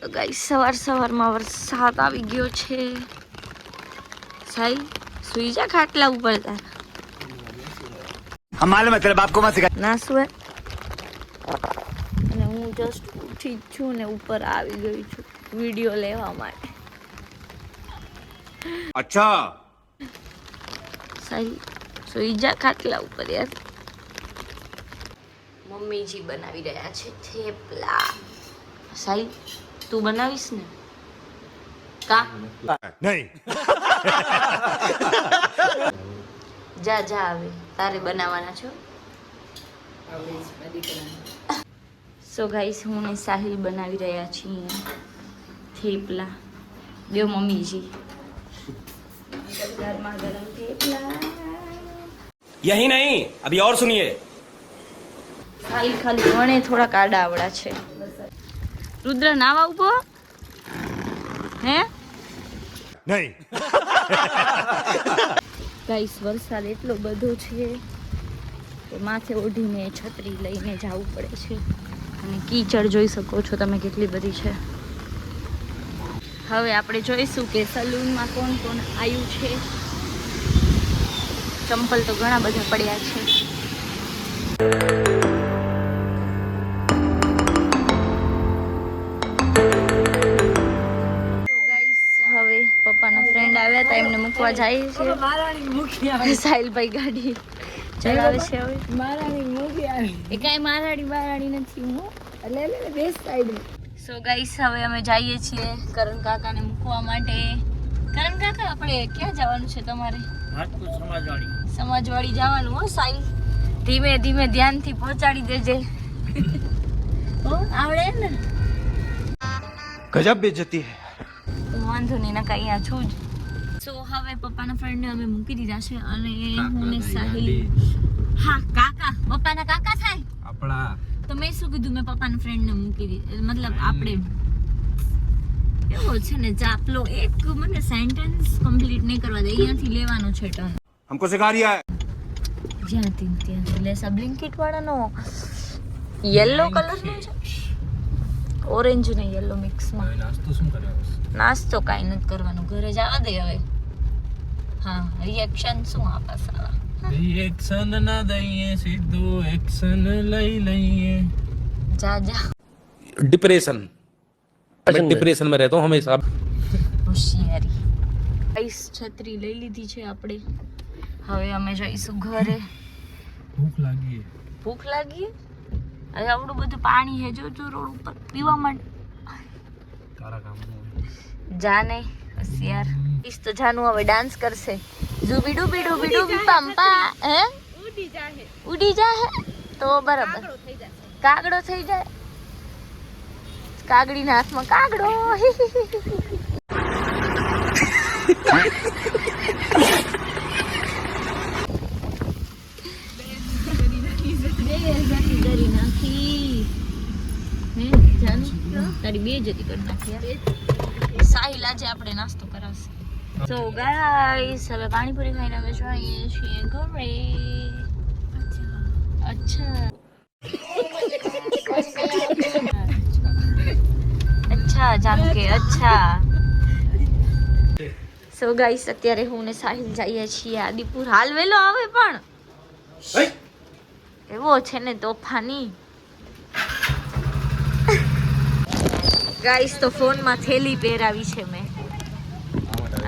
તો ગાઈસ સવારમાં વરસાદ આવી ગયો છે. સાઈ સુઈ જા ખાટલા ઉપર તાર. માલુમ હે તેરે બાપ કો મત સિખા. ના સુએ. અને હું જસ્ટ ઉઠી છું ને ઉપર આવી ગઈ છું વિડિયો લેવા માટે. અચ્છા સાઈ સુઈ જા ખાટલા ઉપર યાર. મમ્મીજી બનાવી રહ્યા છે થેપલા. સાઈ તું બનાવીશ ને? કા નહીં. જા આવે તારે બનાવવાના છો. સો ગાઈસ હું ને સાહિલ બનાવી રહ્યા છીએ થેપલા. દેવ મમ્મીજી ગરમા ગરમ થેપલા. यही नहीं अभी और सुनिए. સાહિલ ખાલી વણે થોડા કાડા આવડા છે. રુદ્ર નાવા ઉભો હે નહીં. ગાઈસ વરસાદ એટલો બધો છે કે માથે ઓઢીને છત્રી લઈને જવું પડે છે અને કીચડ જોઈ શકો છો તમે કેટલી બધી છે. હવે આપણે જોઈશું કે સલૂનમાં કોણ કોણ આવ્યું છે. ચંપલ તો ઘણા બધા પડ્યા છે. પપ્પાના ફ્રેન્ડ આવ્યા હતા એમને મૂકવા જાય છે. સાહિલભાઈ ગાડી ચલાવે છે. હવે એ કાંઈ મારાડી નથી હું. સો ગાઈસ હવે અમે જઈએ છીએ કરણ કાકાને મૂકવા માટે. કરણ કાકા આપણે ક્યાં જવાનું છે તમારે? સમાજવાડી જવાનું હો સાહિલ. ધીમે ધીમે ધ્યાનથી પહોંચાડી દેજે. આવડે ને? ગજબ બેઇજ્જતી હે. વાંધો નહીં ના કઈ અહીંયા છું જ. સો હવે પપ્પાના ફ્રેન્ડને અમે મૂકી દીધા છે અને હું ને સાહિલ. હા કાકા પપ્પાના કાકા થાય આપણા તો મેં શું કીધું મેં પપ્પાના ફ્રેન્ડને મૂકી દીધી. મતલબ આપણે એવો છે ને ચાપલો એક મને સેન્ટેન્સ કમ્પ્લીટ નહીં કરવા દે. અહીંયાથી લેવાનો છે ટર્ન. हमको सिखा रिया है. ત્યાંથી લે. બ્લિંકિટ વાળાનો યલો કલરનો છે. ઓરેન્જ ને યલો મિક્સમાં. નાસ્તો શું કર્યો? નાસ્તો કાંઈ નથી કરવાનું ઘરે જવા દે હવે. હા રિએક્શન શું આપા સારા? રિએક્શન ના દઈએ સીધું એક્શન લઈ લઈએ. જા डिप्रेशन मैं डिप्रेशन में रहता हूँ हमेशा. હોશિયારી. ગાઈસ છત્રી લઈ લીધી છે આપણે. હવે અમે જઈશું ઘરે. ભૂખ લાગી. ભૂખ લાગી? હવે આવડું બધું પાણી હે જો રોડ ઉપર પીવા માટે. તારા કામ જાને હોશિયાર. ઈસ તો જાનુ હવે ડાન્સ કરશે. ઝુબી ડુબી ડુબી ડુબી પંપા. હે ઉડી જાહે તો બરાબર. કાગડો થઈ જાય. કાગડીના હાથમાં કાગડો. તારી બે જતી કરી નાખી. સાહિલ આજે આપણે નાસ્તો કરાવશે. સો ગાઈસ હવે પાણીપુરી ખાઈને અમે જઈએ છીએ ઘરે. અચ્છા જાન કે અચ્છા. સો ગાઈસ અત્યારે હું ને સાહિલ જઈએ છીએ આદિપુર. હાલ વેલો આવે પણ એવો છે ને તોફાની. ગાઈસ તો ફોનમાં થેલી પહેરાવી છે મેં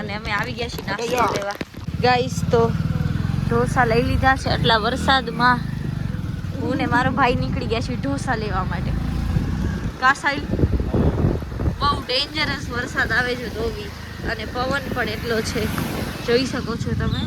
અને અમે આવી ગયા છીએ નાસ્તો લેવા. ગાઈસ તો ઢોસા લઈ લીધા છે. આટલા વરસાદમાં હું ને મારો ભાઈ નીકળી ગયા છીએ ઢોસા લેવા માટે. કા સાહિલ? બહુ ડેન્જરસ વરસાદ આવે છે તો બી અને પવન પણ એટલો છે જોઈ શકો છો તમે.